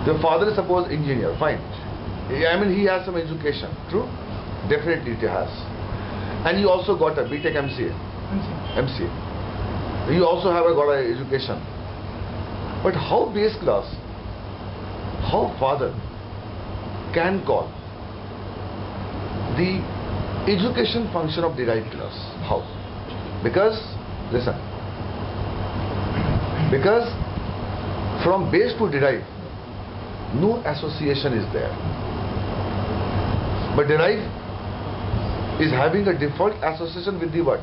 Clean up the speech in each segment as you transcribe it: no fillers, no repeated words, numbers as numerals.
Your father is suppose engineer, fine. I mean, he has some education, true? Definitely it has. And you also got a BTech MCA. MCA. You also have got a education. But how base class, how father can call the education function of derived class? How? Because, listen, because from base to derived, no association is there. But derived is having a default association with the what?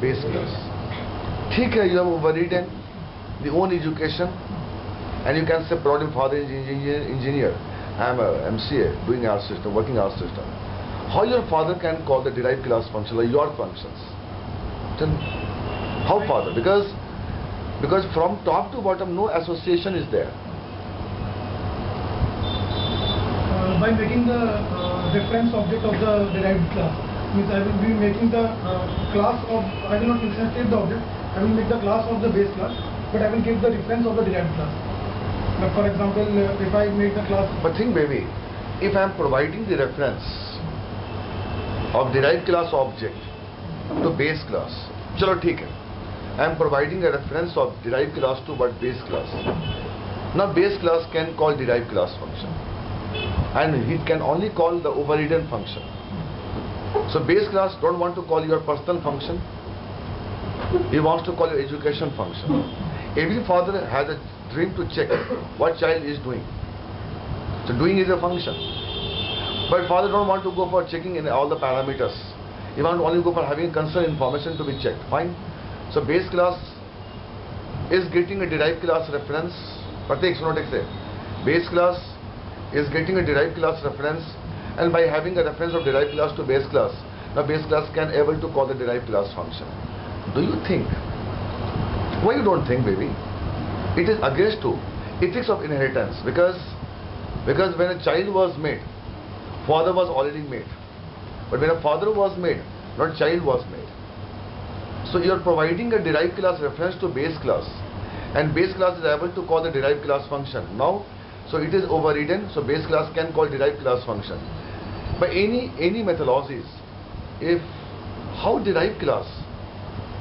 Base class. ठीक है, you have overridden the own education, and you can say probably father is engineer, I am a MCA doing our system, working our system. How your father can call the derived class function or your functions? Then how father? Because from top to bottom no association is there. By making the reference object of the derived class, means I will be making the class of, I will not instantiate the object, I will make the class of the base class, but I will give the reference of the derived class. Like for example, if I make the class... But think baby, if I am providing the reference of derived class object to base class, chalo theek hai, I am providing a reference of derived class to what? Base class. Now base class can call derived class function, and it can only call the overridden function. So base class don't want to call your personal function, he wants to call your education function. Every father has a dream to check what child is doing. So doing is a function. But father don't want to go for checking in all the parameters. He want to only go for having concern information to be checked. Fine. So base class is getting a derived class reference. Pratik, suno take say. Base class is getting a derived class reference, and by having a reference of derived class to base class, now base class can able to call the derived class function. Do you think? Why you don't think, baby? It is against to ethics of inheritance, because when a child was made, father was already made. But when a father was made, not child was made. So you are providing a derived class reference to base class, and base class is able to call the derived class function. Now, so it is overridden, so base class can call derived class function. By any methodologies, if how derived class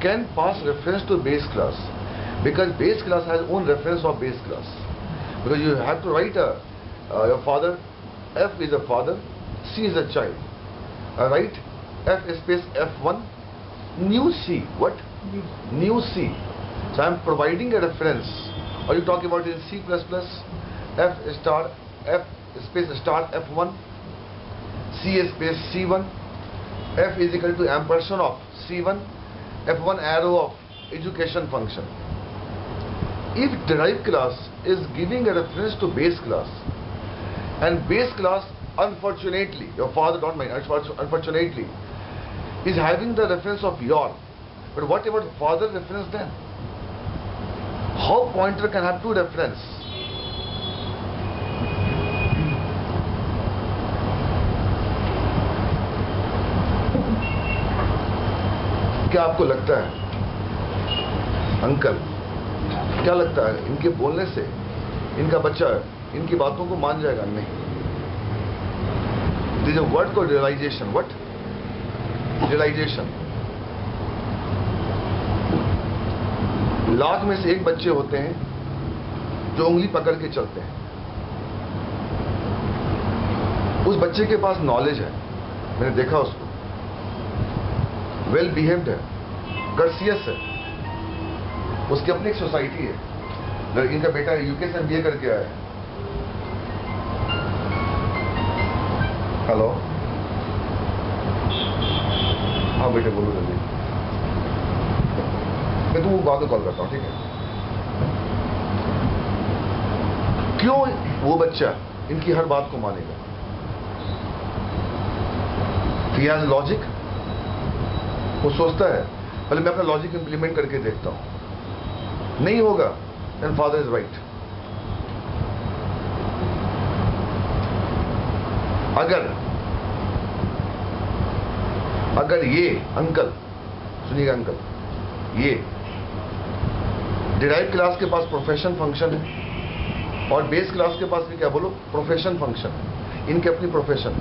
can pass reference to base class, because base class has own reference of base class. Because you have to write your father, F is a father, C is a child. Write F space F1, new C. What? New C. So I am providing a reference. Are you talking about in C++? F star F space star F1, C space C1, F is equal to ampersand of C1, F1 arrow of education function. If derived class is giving a reference to base class, and base class, unfortunately, your father don't mind, unfortunately, is having the reference of your, but what about father reference then? How pointer can have two reference? क्या आपको लगता है uncle, क्या लगता है इनके बोलने से इनका बच्चा इनकी बातों को मान जाएगा? नहीं. This a word called realization. What? Realization. Lakh में से एक बच्चे होते हैं जो उंगली पकड़ के चलते हैं. उस बच्चे के पास नॉलेज है, मैंने देखा उसको, वेल बिहेव्ड है, कर्सियस है, उसकी अपनी एक सोसाइटी है. इनका बेटा यूके से MBA करके आया है. हेलो, हाँ बेटे बोलो जल्दी. मैं तुमको बाद में कॉल करता हूँ, ठीक है? क्यों वो बच्चा इनकी हर बात को मानेगा? He has logic. वो सोचता है पहले मैं अपना लॉजिक इंप्लीमेंट करके देखता हूं, नहीं होगा, देन फादर इज राइट. अगर ये अंकल, सुनिएगा अंकल, ये डिराइव क्लास के पास प्रोफेशन फंक्शन है और बेस क्लास के पास भी क्या बोलो, प्रोफेशन फंक्शन, इनके अपनी प्रोफेशन।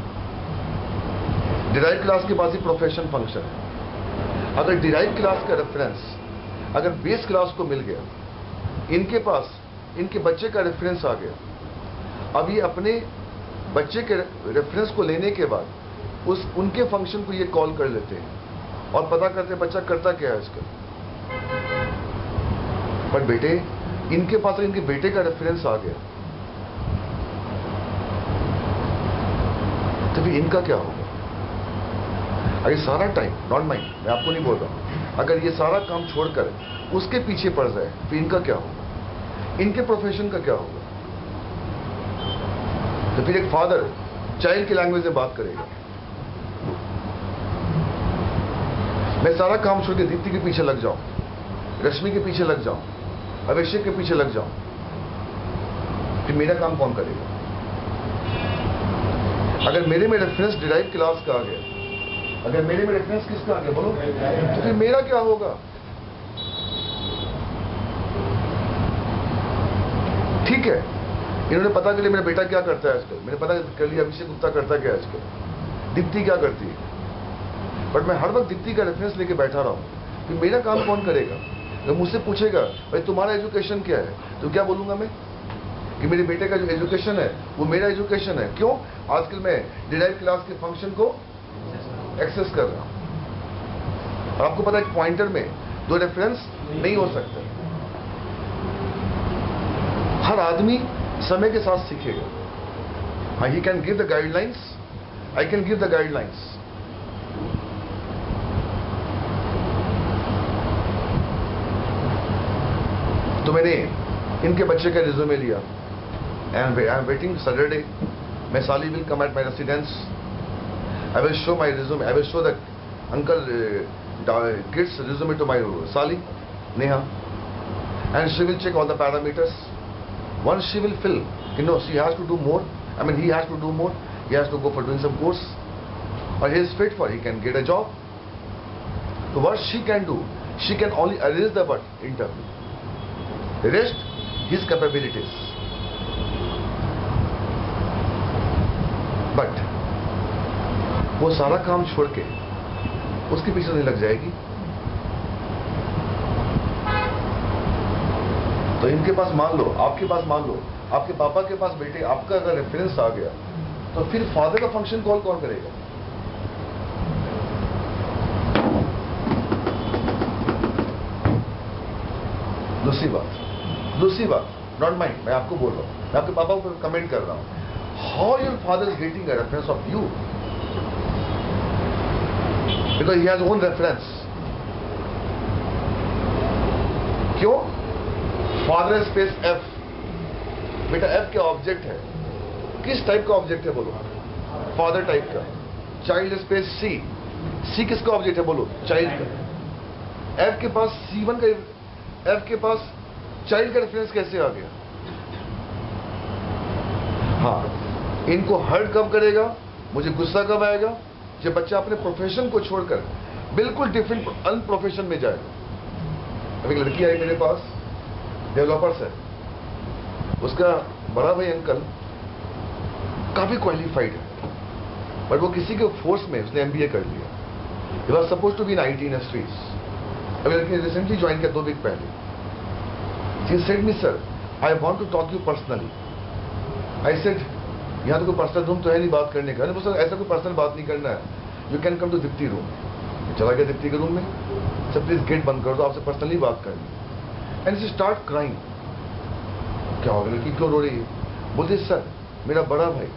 डिराइव क्लास के पास ही प्रोफेशन फंक्शन है। अगर डिराइव क्लास का रेफरेंस अगर बेस क्लास को मिल गया, इनके पास इनके बच्चे का रेफरेंस आ गया, अब ये अपने बच्चे के रेफरेंस को लेने के बाद उनके फंक्शन को ये कॉल कर लेते हैं और पता करते हैं बच्चा करता क्या है आजकल। पर बेटे, इनके पास इनके बेटे का रेफरेंस आ गया, तो फिर इनका क्या होगा? अगर सारा टाइम, नॉट माइंड, मैं आपको नहीं बोल रहा हूं, अगर ये सारा काम छोड़कर उसके पीछे पड़ जाए तो इनका क्या होगा? इनके प्रोफेशन का क्या होगा? तो फिर एक फादर चाइल्ड की लैंग्वेज में बात करेगा। मैं सारा काम छोड़ के दीप्ति के पीछे लग जाऊं, रश्मि के पीछे लग जाऊं, अभिषेक के पीछे लग जाऊं, फिर मेरा काम कौन करेगा? अगर मेरे में रेफरेंस डिराइव क्लास का आ गया, अगर मेरे में रेफरेंस किसका आ गया बोलो, तो फिर मेरा क्या होगा? ठीक है, इन्होंने पता कर लिया मेरा बेटा क्या करता है आजकल, मैंने पता कर लिया अभिषेक गुप्ता करता क्या है आजकल, दीप्ति क्या करती है, बट मैं हर वक्त दीप्ति का रेफरेंस लेके बैठा रहा हूं, फिर मेरा काम कौन करेगा? अगर मुझसे पूछेगा भाई तुम्हारा एजुकेशन क्या है, तो क्या बोलूंगा मैं कि मेरे बेटे का जो एजुकेशन है वो मेरा एजुकेशन है। क्यों? आजकल मैं डिराइव क्लास के फंक्शन को एक्सेस कर रहा हूं। और आपको पता है पॉइंटर में दो रेफरेंस नहीं हो सकते। हर आदमी समय के साथ सीखेगा। हाँ, he can give the guidelines, I can give the guidelines. तो मैंने इनके बच्चे का रिज्यूमे लिया and I am waiting Saturday. My साली will come at my residence, I will show my resume, I will show the uncle kids resume to my साली Neha, and she will check all the parameters. Once she will fill, you know, she has to do more, I mean he has to do more, he has to go for doing some course, or he is fit for, he can get a job. So what she can do, she can only arrange the what interview, the rest his capabilities. But वो सारा काम छोड़ के उसके पीछे नहीं लग जाएगी। तो इनके पास मान लो, आपके पास मान लो, आपके पापा के पास बेटे, आपका अगर रेफरेंस आ गया, तो फिर फादर का फंक्शन कॉल कौन करेगा? दूसरी बात, नॉट माइंड, मैं आपको बोल रहा हूं, मैं आपके पापा को कमेंट कर रहा हूं, how your father is getting a reference of you, because he has own reference. क्यों? फादर स्पेस एफ, बेटा एफ क्या ऑब्जेक्ट है? किस टाइप का ऑब्जेक्ट है बोलो? फादर टाइप का। चाइल्ड स्पेस सी, सी किसका ऑब्जेक्ट है बोलो? चाइल्ड का। एफ के पास C1 का, एफ के पास चाइल्ड का रेफरेंस कैसे आ गया? हाँ, इनको हर्ट कब करेगा, मुझे गुस्सा कब आएगा? जब बच्चा अपने प्रोफेशन को छोड़कर बिल्कुल डिफरेंट अनप्रोफेशन में जाएगा। अभी एक लड़की आई मेरे पास, डेवलपर्स है, उसका बड़ा भाई अंकल काफी क्वालिफाइड है, बट वो किसी के फोर्स में उसने MBA कर लिया। He was suppose to be in IT industries. अभी लड़की ने रिसेंटली ज्वाइन किया 2 वीक पहले। She said me sir, I want to talk you personally. I said, यहाँ तो कोई पर्सनल रूम तो है नहीं बात करने का। सर ऐसा कोई पर्सनल बात नहीं करना है, you can come to Deepti room. चला गया दीप्ति के रूम में, सर प्लीज गेट बंद कर दो, आपसे पर्सनली बात करनी। And she start crying. क्या हो गया, लड़की क्यों रो रही है? बोलते सर मेरा बड़ा भाई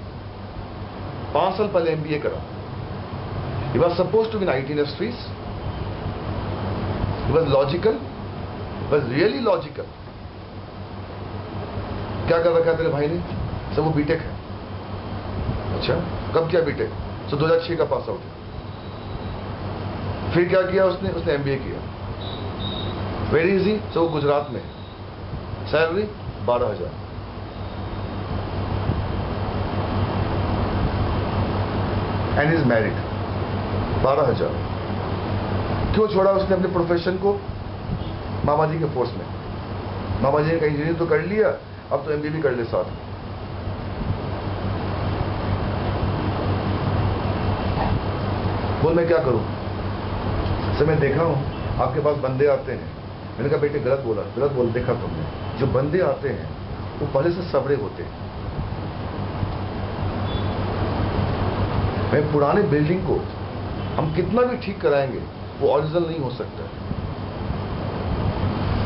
5 साल पहले MBA करा, he was suppose to be in IT industries, he was logical, was really logical. क्या कर रखा है तेरे भाई ने? सर वो बीटेक है। अच्छा, कब किया बीटेक? सो 2006 का पास आउट है। फिर क्या किया उसने? उसने MBA किया। Very easy. सो वो गुजरात में, सैलरी 12,000। And is married. 12,000। क्यों छोड़ा उसने अपने प्रोफेशन को? मामा जी के फोर्स में। मामा जी ने कहीं इंजीनियरिंग तो कर लिया, अब तो MBA भी कर ले साथ। बोल मैं क्या करूं? सर मैं देखा हूं आपके पास बंदे आते हैं। मैंने कहा बेटे गलत बोल, देखा तुमने। जो बंदे आते हैं वो पहले से सबरे होते हैं। मैं पुराने बिल्डिंग को हम कितना भी ठीक कराएंगे वो ओरिजिनल नहीं हो सकता,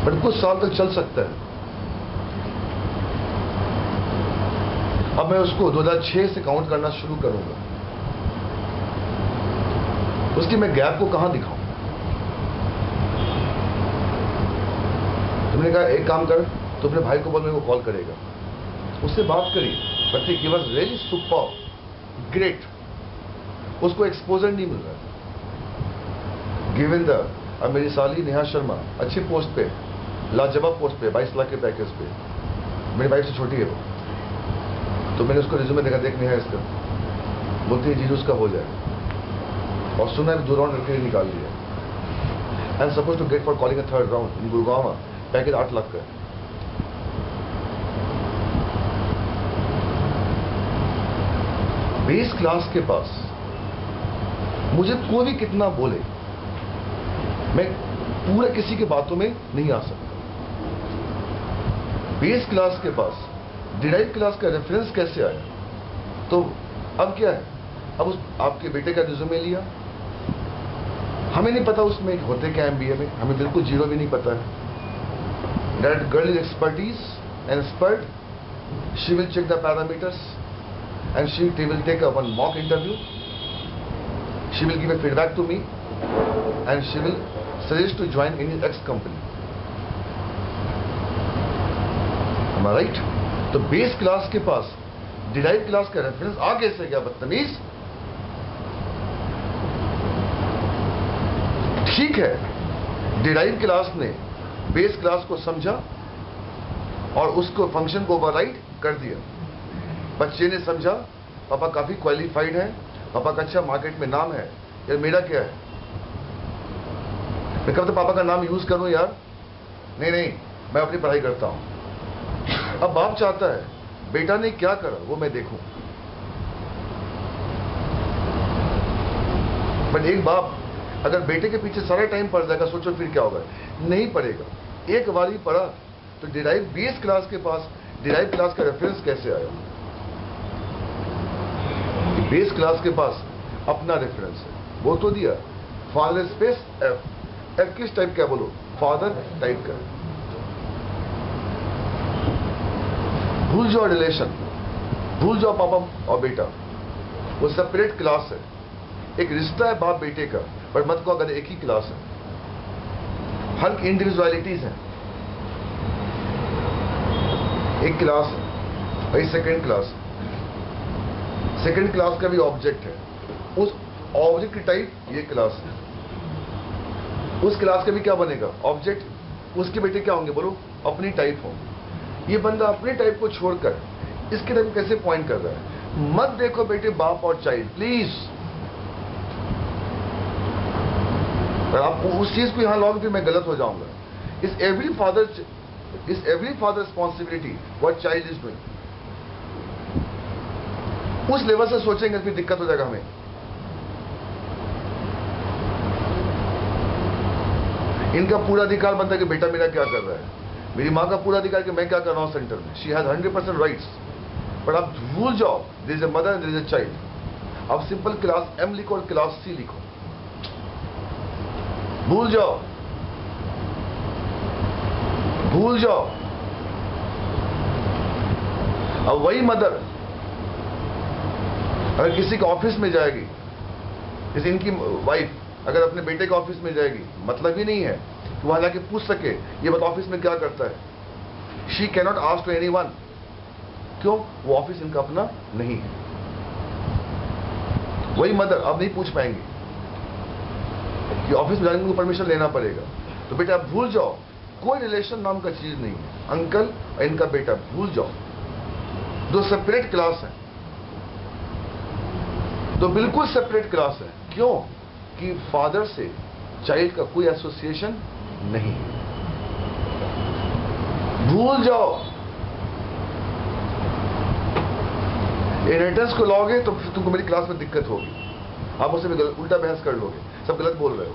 बट कुछ साल तक चल सकता है। अब मैं उसको 2006 से काउंट करना शुरू करूंगा। उसकी मैं गैप को कहां दिखाऊं? तुमने कहा एक काम कर, तो अपने भाई को बोल, मेरे को कॉल करेगा। उससे बात करी, but he was really super great. उसको एक्सपोजर नहीं मिल रहा। गिवन द अब मेरी साली नेहा शर्मा अच्छी पोस्ट पे, लाजवाब पोस्ट पे, 22 लाख के पैकेज पे, मेरी वाइफ से छोटी है वो। तो मैंने उसको रिज्यूमे देखा, देख नेहा इसका, बोलती है जीजू उसका हो जाए। और सुना है 2 राउंड लड़के निकाल लिया। I am suppose to get for calling a 3rd round in Gurgaon. Package 8 lakh का है। बेस क्लास के पास मुझे कोई भी कितना बोले, मैं पूरे किसी के बातों में नहीं आ सकता। बेस क्लास के पास डिराइव क्लास का रेफरेंस कैसे आया? तो अब क्या है, अब उस आपके बेटे का रिज्यूमे लिया, हमें नहीं पता उसमें होते क्या MBA में, हमें बिल्कुल जीरो भी नहीं पता है। That girl is expertise and expert. She will check the parameters and she will take a one mock interview. She will give a feedback to me and she will suggest to join any X company. Am I right? तो base class के पास derive class का reference आ कैसे गया बदतमीज? ठीक है, derive class ने base class को समझा और उसको फंक्शन को ओवरराइड कर दिया। बच्चे ने समझा पापा काफी क्वालिफाइड है, पापा का अच्छा मार्केट में नाम है, यार मेरा क्या है? मैं कब तो पापा का नाम यूज करूं यार? नहीं, मैं अपनी पढ़ाई करता हूं। अब बाप चाहता है बेटा ने क्या करा वो मैं देखूं। बट एक बाप अगर बेटे के पीछे सारा टाइम पड़ जाएगा, सोचो फिर क्या होगा? नहीं पड़ेगा। एक बार ही पढ़ा तो डिराइव बेस क्लास के पास डिराइव क्लास का रेफरेंस कैसे आया? बेस क्लास के पास अपना रेफरेंस है, वो तो दिया फादर स्पेस एफ किस टाइप का? बोलो फादर टाइप का। भूल जाओ रिलेशन, भूल जाओ पापा और बेटा, वो सेपरेट क्लास है। एक रिश्ता है बाप बेटे का, पर मत को अगर एक ही क्लास है। हर इंडिविजुअलिटीज है, एक क्लास है भाई, सेकंड क्लास। सेकंड क्लास का भी ऑब्जेक्ट है, उस ऑब्जेक्ट की टाइप ये क्लास है। उस क्लास का भी क्या बनेगा? ऑब्जेक्ट। उसके बेटे क्या होंगे? बोलो अपनी टाइप हो। ये बंदा अपने टाइप को छोड़कर इसके टाइप कैसे पॉइंट कर रहा है? मत देखो बेटे बाप और चाइल्ड, प्लीज। अगर आप उस चीज को यहां लाओगे फिर मैं गलत हो जाऊंगा। इस every father responsibility what child is doing. उस लेवल से सोचेंगे फिर दिक्कत हो जाएगा हमें। इनका पूरा अधिकार बनता है कि बेटा मेरा क्या कर रहा है। मेरी माँ का पूरा अधिकार कि मैं क्या कर रहा हूं सेंटर में। She has 100% rights. बट आप भूल जाओ there is a mother and there is a child. आप सिंपल क्लास M लिखो और क्लास C लिखो, भूल जाओ, भूल जाओ। अब वही मदर अगर किसी के ऑफिस में जाएगी, जैसे इनकी वाइफ अगर अपने बेटे के ऑफिस में जाएगी, मतलब ही नहीं है कि वहां जाके पूछ सके ये बात ऑफिस में क्या करता है। She cannot ask to anyone. क्यों? वो ऑफिस इनका अपना नहीं है। वही मदर अब नहीं पूछ पाएंगी कि ऑफिस में जाने को परमिशन लेना पड़ेगा। तो बेटा आप भूल जाओ, कोई रिलेशन नाम का चीज नहीं है। अंकल और इनका बेटा भूल जाओ, दो सेपरेट क्लास है, तो बिल्कुल सेपरेट क्लास है। क्यों? कि फादर से चाइल्ड का कोई एसोसिएशन नहीं है। भूल जाओ। इनहेरिटेंस को लाओगे तो फिर तुमको मेरी क्लास में दिक्कत होगी, आप मुझसे भी उल्टा बहस कर लोगे, सब गलत बोल रहे हो.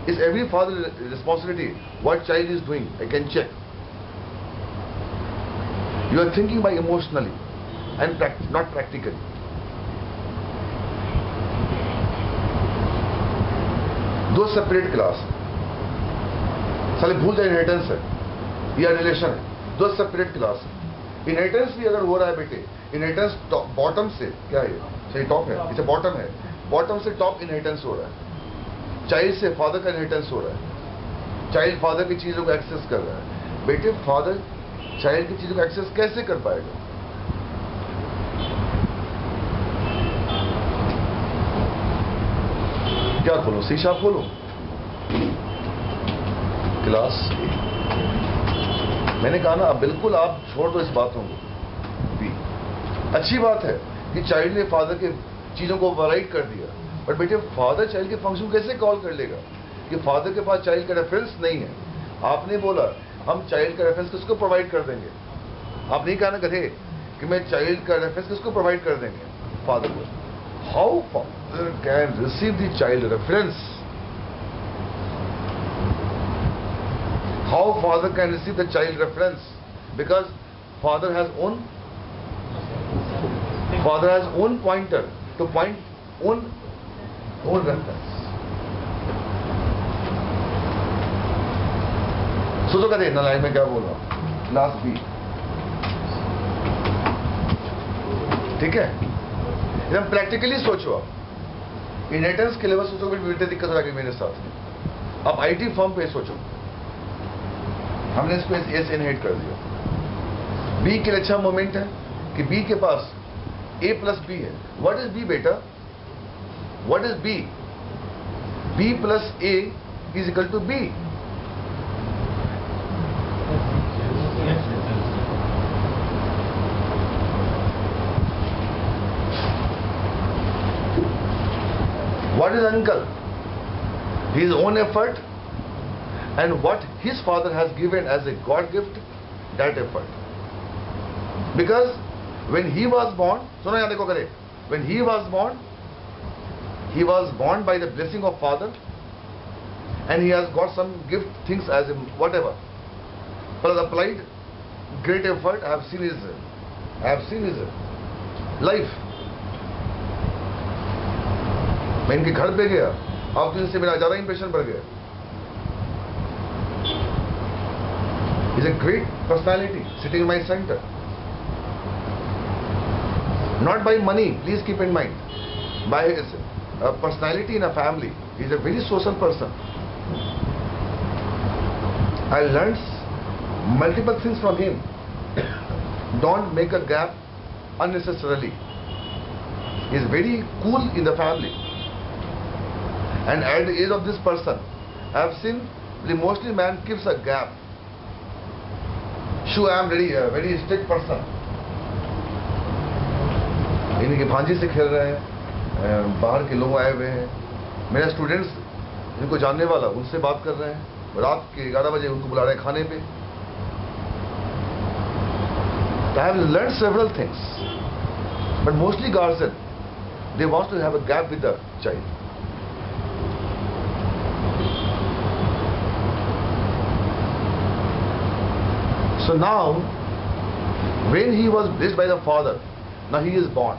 Is every father responsibility what child is doing, I can check. You are thinking by emotionally and not practically. दो सेपरेट क्लास, साले भूल जाए इनहेरिटेंस है या रिलेशन है, दो सेपरेट क्लास है. इनहेरिटेंस भी अगर हो रहा है बेटे, इनहेरिटेंस बॉटम से, क्या है सही टॉप है, इसे बॉटम है, बॉटम से टॉप इनहेरिटेंस हो रहा है. चाइल्ड से फादर का इनहेरिटेंस हो रहा है, चाइल्ड फादर की चीजों को एक्सेस कर रहा है. बेटे फादर चाइल्ड की चीजों को एक्सेस कैसे कर पाएगा? क्या खोलो, शीशा खोलो. क्लास मैंने कहा ना, अब बिल्कुल आप छोड़ दो इस बातों को भी. अच्छी बात है कि चाइल्ड ने फादर के चीजों को ओवरराइड कर दिया, बट बेटे फादर चाइल्ड के फंक्शन कैसे कॉल कर लेगा कि फादर के पास चाइल्ड का रेफरेंस नहीं है? आपने बोला हम चाइल्ड का रेफरेंस किसको प्रोवाइड कर देंगे. आप नहीं कहा ना गधे कि मैं चाइल्ड का रेफरेंस किसको प्रोवाइड कर देंगे? फादर को. How father can receive the child reference? How father can receive the child reference? Because father has own pointer to point own reference. सोचो कहते ना लाइन में क्या बोल रहा हूं. क्लास बी, ठीक है. एकदम प्रैक्टिकली सोचो. आप इनहेरिटेंस के लेवल सोचो, बेटे दिक्कत हो जाएगी मेरे साथ. आप आईटी फर्म पे सोचो, हमने इसको एस इनहेरिट कर दिया. बी के लिए अच्छा मोमेंट है कि बी के पास ए प्लस बी है. व्हाट इज बी बेटा? What is B? B plus A is equal to B. What is uncle? His own effort and what his father has given as a God gift, that effort. Because when he was born, सुनो यहाँ देखो करे, when he was born by the blessing of father, and he has got some gift things as a whatever, but applied great effort. I have seen his life. मैं इनके घर पे गया, अब तो इनसे मेरा ज्यादा इंप्रेशन बढ़ गया. He's a great personality sitting in my center. Not by money, please keep in mind. By his personality in a family. He's a very social person. I learned multiple things from him. Don't make a gap unnecessarily. He's very cool in the family. And at the age of this person, I have seen the mostly man keeps a gap. Sure, I am very strict person. इनकी भांजी से खेल रहे हैं, बाहर के लोग आए हुए हैं, मेरे स्टूडेंट्स इनको जानने वाला उनसे बात कर रहे हैं, रात के 11 बजे उनको बुला रहे हैं खाने पे. I have learned several things, but mostly guardian, they want to have a gap with the child. So now, when he was blessed by the father, now he is born.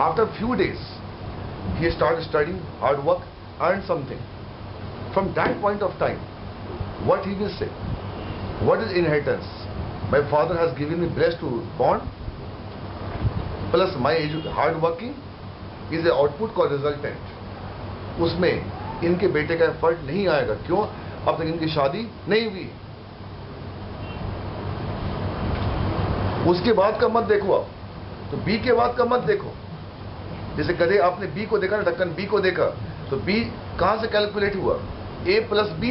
After a few days, he started studying, hard work, earned something. From that point of time, what he will say? What is inheritance? My father has given me blessed to born, plus my hard working is the output का resultant. उसमें इनके बेटे का effort नहीं आएगा. क्यों? अब तक इनकी शादी नहीं हुई. उसके बाद का मत देखो आप, तो बी के बाद का मत देखो. जैसे कदे आपने बी को देखा ना, ढक्कन बी को देखा, तो बी कहां से कैलकुलेट हुआ? ए प्लस बी.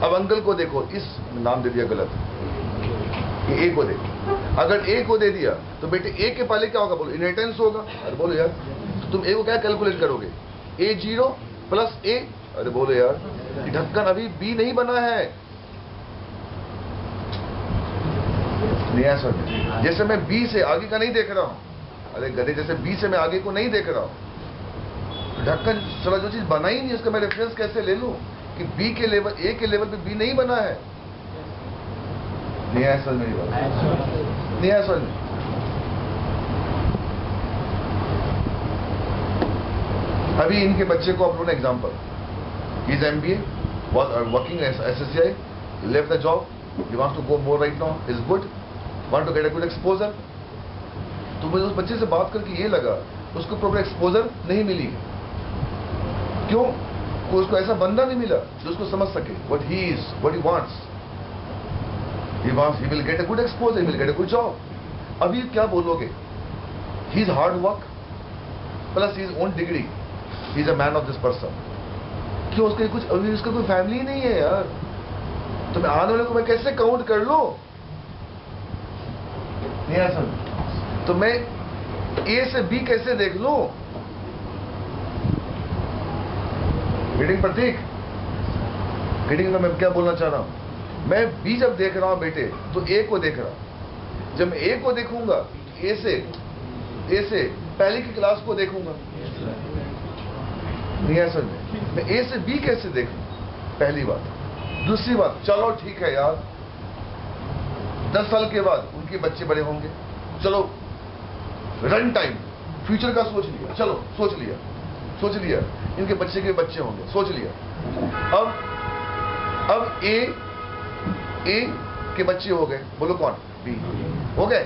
अब अंकल को देखो, इस नाम दे दिया गलत, ये ए को देखो. अगर ए को दे दिया तो बेटे ए के पहले क्या होगा? बोलो इनहेरिटेंस होगा. अरे बोलो यार, तो तुम ए को क्या कैलकुलेट करोगे? ए जीरो प्लस ए. अरे बोलो यार, ढक्कन अभी बी नहीं बना है. जैसे मैं बी से आगे का नहीं देख रहा हूं, अरे गधे जैसे बी से मैं आगे को नहीं देख रहा हूं, तो ढक्कन चला जो चीज बना ही नहीं उसका मैं रेफरेंस कैसे ले लूं कि बी के लेवल, ए के लेवल पे बी नहीं बना है। नहीं आया समझ मेरी बात? नहीं आया समझ? अभी इनके बच्चे को आप लोगों ने example, is MBA, working S SSCI, left the job, he wants to go more right now, is good, want to get a good exposure। तो मुझे उस बच्चे से बात करके ये लगा उसको प्रॉपर एक्सपोजर नहीं मिली। क्यों? उसको ऐसा बंदा नहीं मिला जो उसको समझ सके what he is, what he wants, he will get a good exposure, he will get a good job। अभी क्या बोलोगे? He is hard work plus his own degree, he is a man of this person। क्यों? उसके कुछ अभी उसका कोई family नहीं है यार, तो मैं आने वाले को मैं कैसे काउंट कर लूं? नहीं ऐसा, तो मैं ए से बी कैसे देख लूं? रीडिंग प्रतीक, रीडिंग में मैं क्या बोलना चाह रहा हूं, मैं बी जब देख रहा हूं बेटे तो ए को देख रहा हूं। जब मैं ए को देखूंगा ए से पहली की क्लास को देखूंगा। नहीं ऐसा नहीं, मैं ए से बी कैसे देखूं? पहली बात। दूसरी बात, चलो ठीक है यार 10 साल के बाद उनके बच्चे बड़े होंगे, चलो रन टाइम फ्यूचर का सोच लिया, चलो सोच लिया इनके बच्चे के बच्चे होंगे, सोच लिया। अब ए के बच्चे हो गए, बोलो कौन? बी हो गए।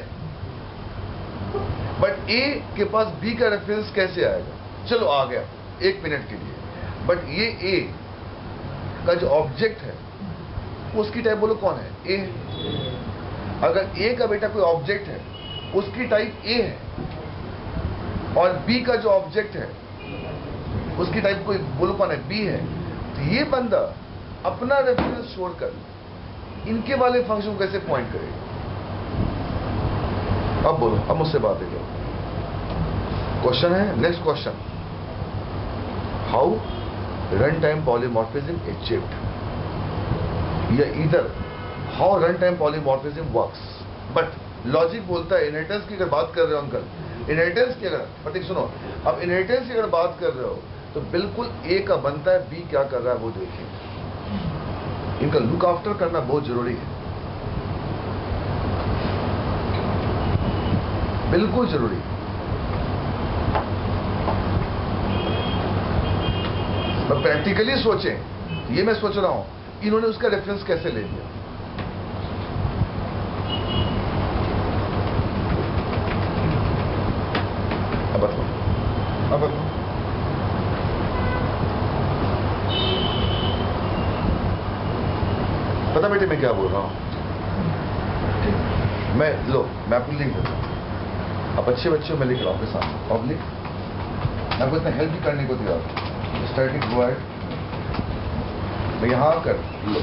बट ए के पास बी का रेफरेंस कैसे आएगा? चलो आ गया 1 मिनट के लिए, बट ये ए का जो ऑब्जेक्ट है उसकी टाइप बोलो कौन है? ए। अगर ए का बेटा कोई ऑब्जेक्ट है उसकी टाइप ए है, और बी का जो ऑब्जेक्ट है उसकी टाइप कोई बोलो कौन है? बी है। तो ये बंदा अपना रेफरेंस छोड़कर इनके वाले फंक्शन को कैसे पॉइंट करेगा? अब बोलो, अब मुझसे बात है। क्वेश्चन है, next question, how run time polymorphism achieved, या इधर how run time polymorphism works. But logic बोलता है इनहेरिटेंस की अगर बात कर रहे हो अंकल, इनहेरिटेंस की अगर प्रतीक सुनो, अब इनहेरिटेंस की अगर बात कर रहे हो तो बिल्कुल ए का बनता है, बी क्या कर रहा है वो देखिए। इनका लुक आफ्टर करना बहुत जरूरी है, बिल्कुल जरूरी। प्रैक्टिकली सोचें, ये मैं सोच रहा हूं इन्होंने उसका रेफरेंस कैसे ले लिया। अब बताओ पता बेटे मैं क्या बोल रहा हूं? मैं आपको लिख देता हूं, अब अच्छे बच्चों में लिख रहा हूं आपके सामने पब्लिक, मैं आपको इतना हेल्प भी करने को तैयार। स्टैटिक वर्ड मैं यहां कर लो,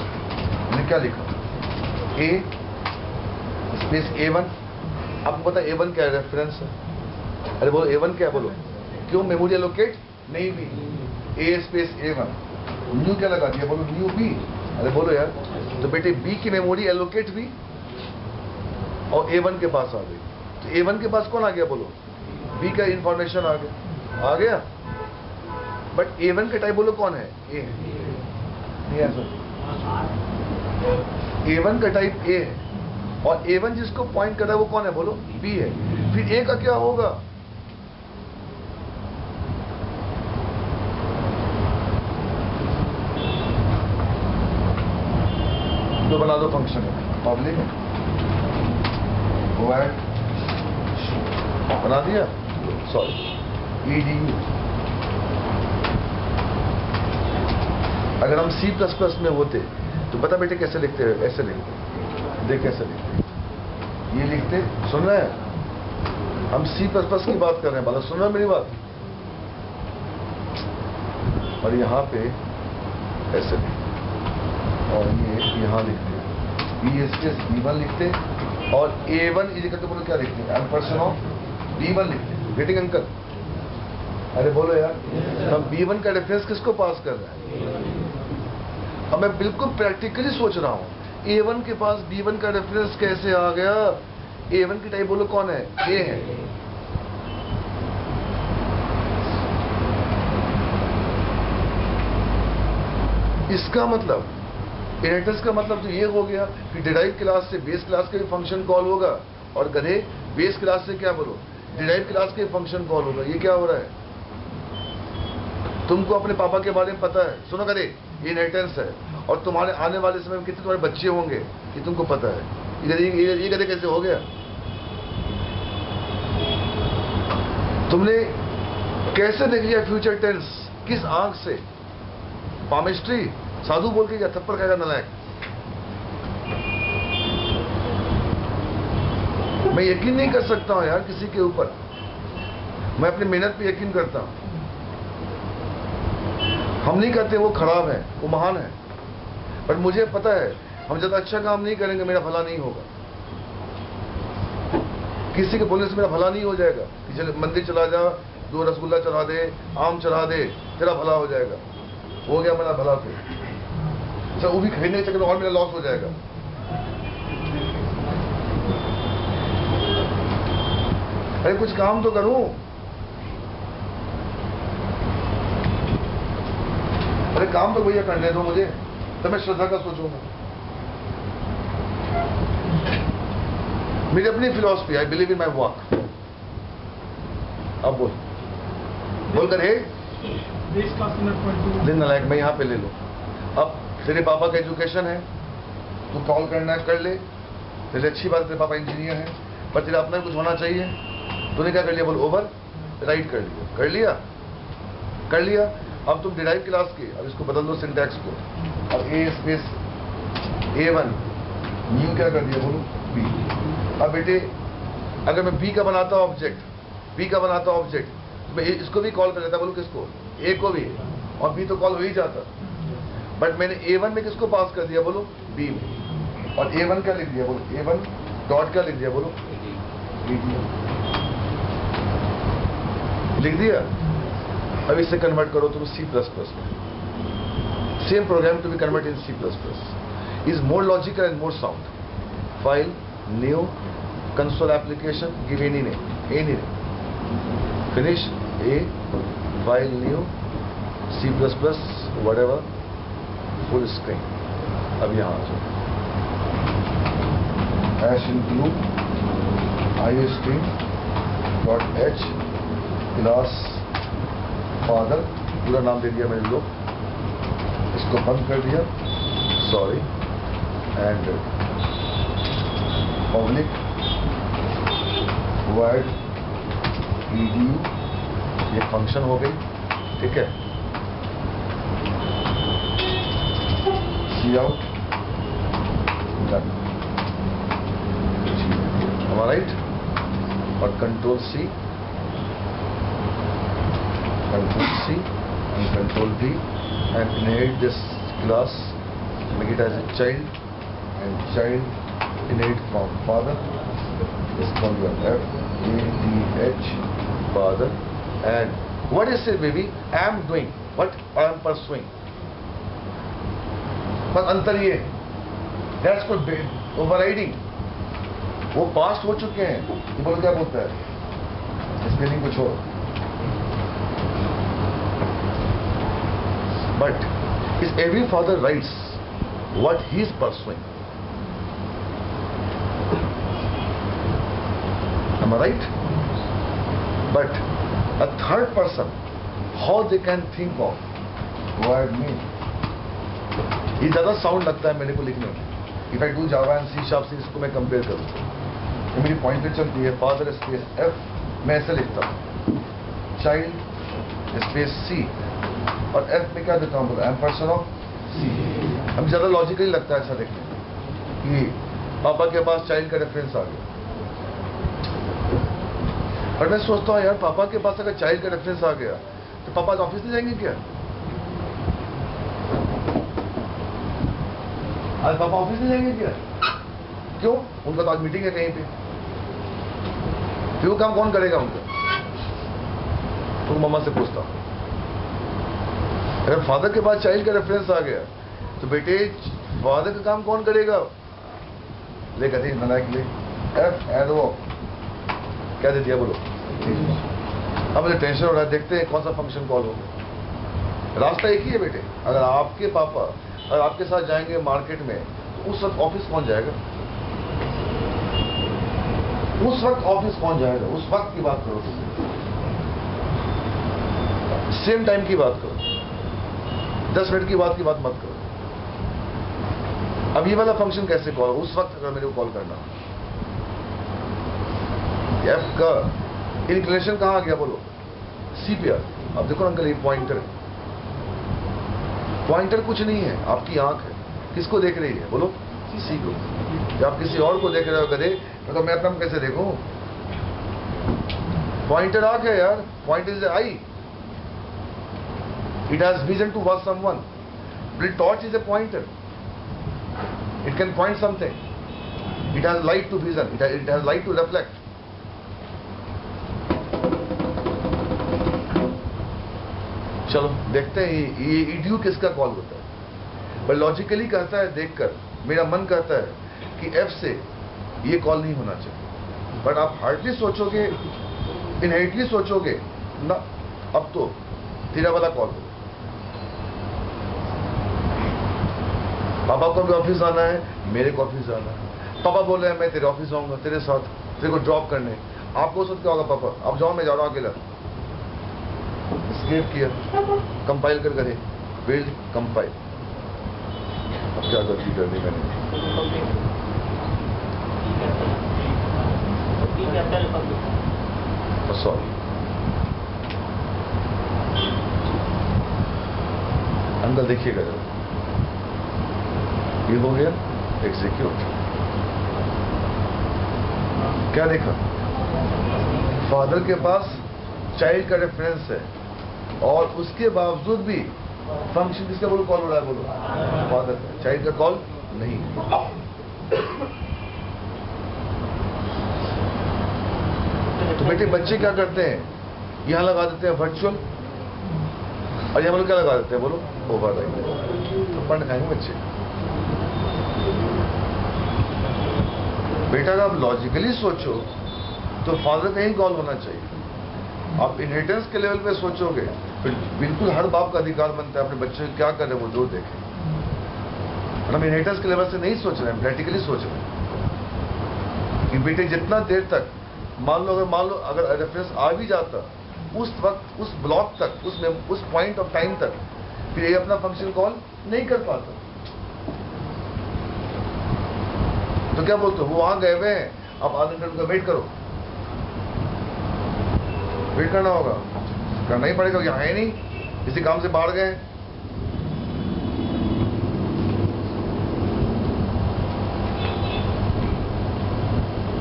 मैंने क्या लिखा? ए स्पेस A1। आपको पता A1 क्या रेफरेंस है? अरे बोलो A1 क्या बोलो? क्यों? मेमोरी एलोकेट नहीं भी, ए स्पेस A1, न्यू क्या लगा दिया? बोलो न्यू बी। अरे बोलो यार, तो बेटे बी की मेमोरी एलोकेट भी और A1 के पास आ गई, तो A1 के पास कौन आ गया? बोलो बी का इंफॉर्मेशन आ गया। बट A1 का टाइप बोलो कौन है? ए है। नहीं है? A1 का टाइप ए है, और A1 जिसको पॉइंट कर रहा है वो कौन है? बोलो बी है। फिर ए का क्या होगा? तो बना दो फंक्शन पब्लिक बना दिया, सॉरी edu। अगर हम C++ में होते तो बता बेटे कैसे लिखते हैं? ऐसे लिखते, देख कैसे लिखते, ये लिखते, सुन रहे हैं? हम C++ की बात कर रहे हैं, बात सुन रहे हैं मेरी बात? और यहाँ पे ऐसे लिखते, और ये यहाँ लिखते B1 लिखते, और A1 तो बोलो क्या लिखते हैं? एम्परसेंड ऑफ B1 लिखते हैं। Getting uncle? अरे बोलो यार, हम B1 का रेफरेंस किसको पास कर रहे हैं? अब मैं बिल्कुल प्रैक्टिकली सोच रहा हूं A1 के पास B1 का रेफरेंस कैसे आ गया? A1 की टाइप बोलो कौन है? A है। इसका मतलब इनहेरिटेंस का मतलब तो ये हो गया कि डिराइव क्लास से बेस क्लास का भी फंक्शन कॉल होगा, और गधे बेस क्लास से क्या बोलो डिराइव क्लास के फंक्शन कॉल होगा। ये क्या हो रहा है? तुमको अपने पापा के बारे में पता है, सुनो गधे, ये इनहेरिटेंस है, और तुम्हारे आने वाले समय में कितने तुम्हारे बच्चे होंगे ये तुमको पता है। ये गधे कैसे हो गया? तुमने कैसे देख लिया फ्यूचर टेंस? किस आंख से? पामिस्ट्री साधु बोल के क्या थप्पड़ खाएगा नालायक? मैं यकीन नहीं कर सकता हूं यार किसी के ऊपर, मैं अपनी मेहनत पे यकीन करता हूं। हम नहीं कहते वो खराब है, वो महान है, पर मुझे पता है हम ज्यादा अच्छा काम नहीं करेंगे मेरा भला नहीं होगा। किसी के बोलने से मेरा भला नहीं हो जाएगा कि चल मंदिर चला जा, 2 रसगुल्ला चढ़ा दे, आम चढ़ा दे, तेरा भला हो जाएगा। हो गया मेरा भला फिर, सर वो भी खरीदने के चक्कर में और मेरा लॉस हो जाएगा। अरे कुछ काम तो करूं। अरे काम तो भैया करने दो मुझे, तो मैं श्रद्धा का सोचूंगा। मेरी अपनी philosophy, I believe in my work. अब बोल कर हे दिन नालायक, मैं यहां पे ले लो। अब तेरे पापा का एजुकेशन है, तू कॉल करना है कर ले, तेरे अच्छी बात, तेरे पापा इंजीनियर है, पर तेरा अपना कुछ होना चाहिए। तूने क्या कर लिया? बोल ओवर राइट कर लिया, कर लिया, कर लिया। अब तुम डिराइव क्लास के, अब इसको बदल दो सिंटैक्स को, अब ए स्पेस A1 न्यू क्या कर दिया? बोलो बी। अब बेटे अगर मैं बी का बनाता ऑब्जेक्ट, बी का बनाता ऑब्जेक्ट, मैं इसको भी कॉल कर लेता। बोलो किसको? ए को भी, और बी तो कॉल हो ही जाता, बट मैंने A1 में किसको पास कर दिया? बोलो बी में। और A1 क्या लिख दिया? बोलो A1 डॉट क्या लिख दिया? बोलो लिख दिया। अब इसे कन्वर्ट करो तुम C++ में। Same program to be convert in C++ is more logical and more sound. File, new, console application, give any name. Finish, A, file, new, C++, whatever, full screen. अब यहाँ आ जाओ, hash include iostream.h class father, पूरा नाम दे दिया मैंने लोग, इसको बंद कर दिया, sorry, and public void edu, ये फंक्शन हो गई, ठीक है। cout डन, राइट, और control C and control V and inherit this class, make it as a child, and child inherit from father, is called your F-A-T-H, father. And what is it, baby? I am doing what I am pursuing. पर अंतर ये, that's called overriding. वो past हो चुके हैं, ये बोलो क्या बोलता है? स्पेलिंग को छोड़ो। But is every father writes what he is pursuing? Am I right? But a third person, how they can think of what me? ये ज़्यादा साउंड लगता है मेरे को लिखने में। If I do Java and C# से इसको मैं कंपेयर करूँ, तो मेरी पॉइंटर चलती है फादर स्पेस F, मैं ऐसे लिखता हूँ, चाइल्ड स्पेस C, और F में क्या देता हूँ? बोला एम्पर्सन ऑफ C। हमें ज़्यादा लॉजिकली लगता है ऐसा देखने कि पापा के पास चाइल्ड का रेफरेंस आ गया। और मैं सोचता हूँ यार, पापा के पास अगर चाइल्ड का रेफरेंस आ गया तो पापा ऑफिस नहीं जाएंगे क्या? आज पापा ऑफिस नहीं जाएंगे क्या? क्यों? उनका तो आज मीटिंग है कहीं पे, फिर वो काम कौन करेगा उनका? तो मम्मा से पूछता हूँ। अगर फादर के पास चाइल्ड का रेफरेंस आ गया तो बेटे फादर का काम कौन करेगा? ले कहते नालायक ले, F एरो क्या दे दिया? बोलो। अब मुझे टेंशन हो रहा है, देखते हैं कौन सा फंक्शन कॉल होगा। रास्ता एक ही है बेटे। अगर आपके पापा अगर आपके साथ जाएंगे मार्केट में तो उस वक्त ऑफिस पहुंच जाएगा, उस वक्त ऑफिस पहुंच जाएगा। उस वक्त की बात करो, सेम टाइम की बात करो, 10 मिनट की बात मत करो। अब ये वाला फंक्शन कैसे कॉल, उस वक्त अगर मेरे को कॉल करना, एफ का इंक्लिनेशन कहां आ गया बोलो, सी पे आ। अब देखो अंकल ये पॉइंटर कुछ नहीं है, आपकी आंख है। किसको देख रही है बोलो, सी को। या आप किसी और को देख रहे हो गधे, तो मैं तुम कैसे देखूं? पॉइंटर आंख है यार, point is eye, it has vision to watch someone, but torch is a pointer, it can point something, it has light to vision, it has light to reflect. चलो देखते हैं ये ईडीयू किसका कॉल होता है। पर लॉजिकली कहता है, देखकर मेरा मन कहता है कि एफ से ये कॉल नहीं होना चाहिए। बट आप हार्डली सोचोगे, इनहेरिटली सोचोगे ना, अब तो तेरा वाला कॉल हो। पापा को भी ऑफिस आना है, मेरे को ऑफिस आना है। पापा बोल रहे हैं मैं तेरे ऑफिस आऊंगा, तेरे साथ तेरे को ड्रॉप करने। आपको सोच क्या होगा, पापा आप जाओ मैं जा रहा हूं अकेला। स्केप किया, कंपाइल कर करे, बिल्ड कंपाइल। अब क्या गलती कर दी मैंने? सॉरी अंकल, देखिएगा जरा, ये हो गया एग्जीक्यूट। क्या देखा? फादर के पास चाइल्ड का रेफरेंस है और उसके बावजूद भी फंक्शन किसका बोलो कॉल हो रहा है, बोलो फादर का। चाइल्ड का कॉल नहीं। तो बेटे बच्चे क्या करते हैं, यहां लगा देते हैं वर्चुअल, और यहां बोलो क्या लगा देते हैं, बोलो ओवर राइट। तो पढ़ खाएंगे बच्चे। बेटा अगर आप लॉजिकली सोचो तो फादर का ही कॉल होना चाहिए। आप इनहेरिटेंस के लेवल पे सोचोगे फिर बिल्कुल हर बाप का अधिकार बनता है अपने बच्चे क्या कर रहे हैं वो जो देखें। हम इनहेरिटेंस के लेवल से नहीं सोच रहे हैं, प्रैक्टिकली सोच रहे हैं कि बेटे जितना देर तक मान लो अगर रेफरेंस आ भी जाता उस वक्त, उस ब्लॉक तक, उस पॉइंट ऑफ टाइम तक, फिर ये अपना फंक्शन कॉल नहीं कर पाता। तो क्या बोलते हो, वो वहां गए हुए हैं, आप आधे घंटे उनका वेट करो। वेट करना होगा, करना ही पड़ेगा, यहाँ है नहीं, किसी काम से बाहर गए।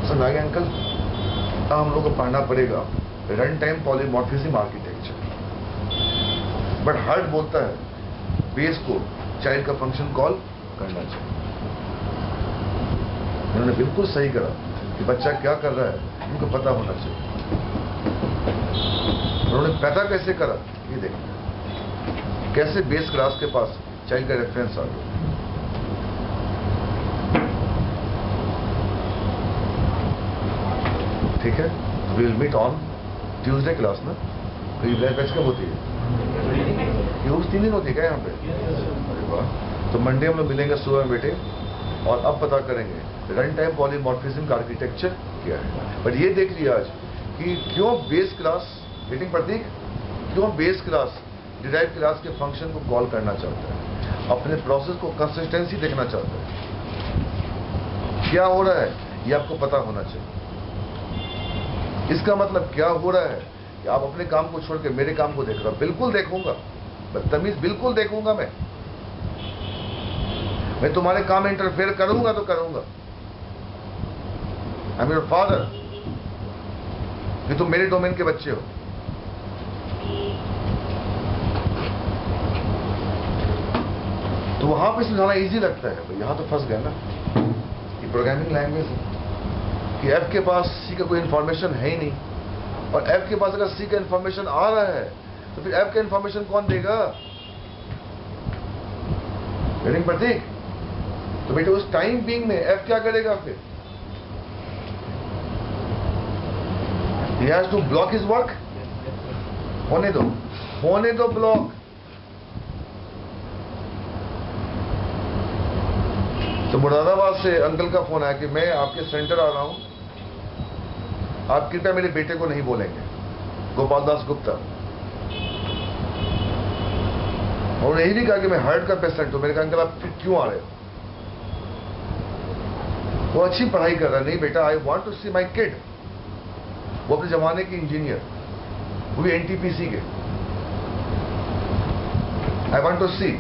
समझ आ गया अंकल? हम लोग को पढ़ना पड़ेगा run time polymorphism architecture. But heart बोलता है बेस को चाइल्ड का फंक्शन कॉल करना चाहिए। उन्होंने बिल्कुल सही करा कि बच्चा क्या कर रहा है उनको पता होना चाहिए। उन्होंने पता कैसे करा, ये देखिए कैसे बेस क्लास के पास चाइल्ड का रेफरेंस आ गया। ठीक है, will meet on Tuesday class ना। तो ये बैच कब होती है? ये उस 3 दिन होती है क्या यहाँ पे? अरे वाह। तो मंडे हम लोग मिलेंगे सुबह में बेटे, और अब पता करेंगे रन टाइम पॉलीमॉर्फिज्म का आर्किटेक्चर क्या है। पर ये देख लिया आज कि क्यों बेस क्लास, गेटिंग प्रतीक, क्यों बेस क्लास डिराइव क्लास के फंक्शन को कॉल करना चाहता है, अपने प्रोसेस को कंसिस्टेंसी देखना चाहता है। क्या हो रहा है ये आपको पता होना चाहिए। इसका मतलब क्या हो रहा है कि आप अपने काम को छोड़ के मेरे काम को देख रहे हो। बिल्कुल देखूंगा, बदतमीज बिल्कुल देखूंगा। मैं तुम्हारे काम में इंटरफेयर करूंगा तो करूंगा। आई एम योर फादर, कि तुम मेरे डोमेन के बच्चे हो। तो वहां पे सुझाना इजी लगता है, तो यहां तो फंस गया ना। ये प्रोग्रामिंग लैंग्वेज है कि एफ के पास सी का कोई इंफॉर्मेशन है ही नहीं, और एफ के पास अगर सी का इंफॉर्मेशन आ रहा है तो फिर एफ का इंफॉर्मेशन कौन देगा? गेटिंग प्रतीक? तो बेटे उस टाइम बीइंग में एफ क्या करेगा फिर? He has to block his work. होने दो ब्लॉक। तो मुरादाबाद से अंकल का फोन आया कि मैं आपके सेंटर आ रहा हूं, आप कृपया मेरे बेटे को नहीं बोलेंगे, गोपाल दास गुप्ता। उन्होंने यही भी कहा कि मैं हार्ट का पेशेंट हूं। मैंने कहा अंकल आप फिर क्यों आ रहे हो? वो अच्छी पढ़ाई कर रहा है। नहीं बेटा, I want to see my kid. वो अपने जमाने के इंजीनियर, वो भी एनटीपीसी के। I want to see.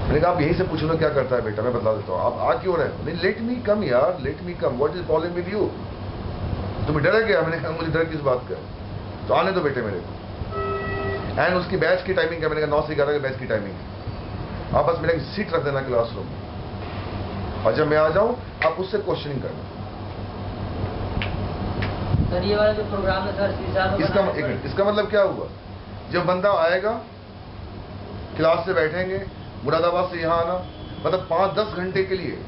मैंने कहा आप यहीं से पूछ लो क्या करता है बेटा, मैं बता देता हूं। आप आ क्यों रहे हो? नहीं, लेट मी कम यार, let me come. What is problem with you? तुम्हें डर है क्या? मैंने कहा मुझे डर किस बात का? तो आने दो बेटे मेरे को। एंड उसकी बैच की टाइमिंग क्या? मैंने कहा 9 से 11 की बैच की टाइमिंग। आप बस मेरे सीट रख देना क्लासरूम में, और जब मैं आ जाऊं आप उससे क्वेश्चनिंग करना। सर ये वाला जो प्रोग्राम है सर इसका मतलब क्या हुआ? जब बंदा आएगा, क्लास से बैठेंगे, मुरादाबाद से यहाँ आना, मतलब 5-10 घंटे के लिए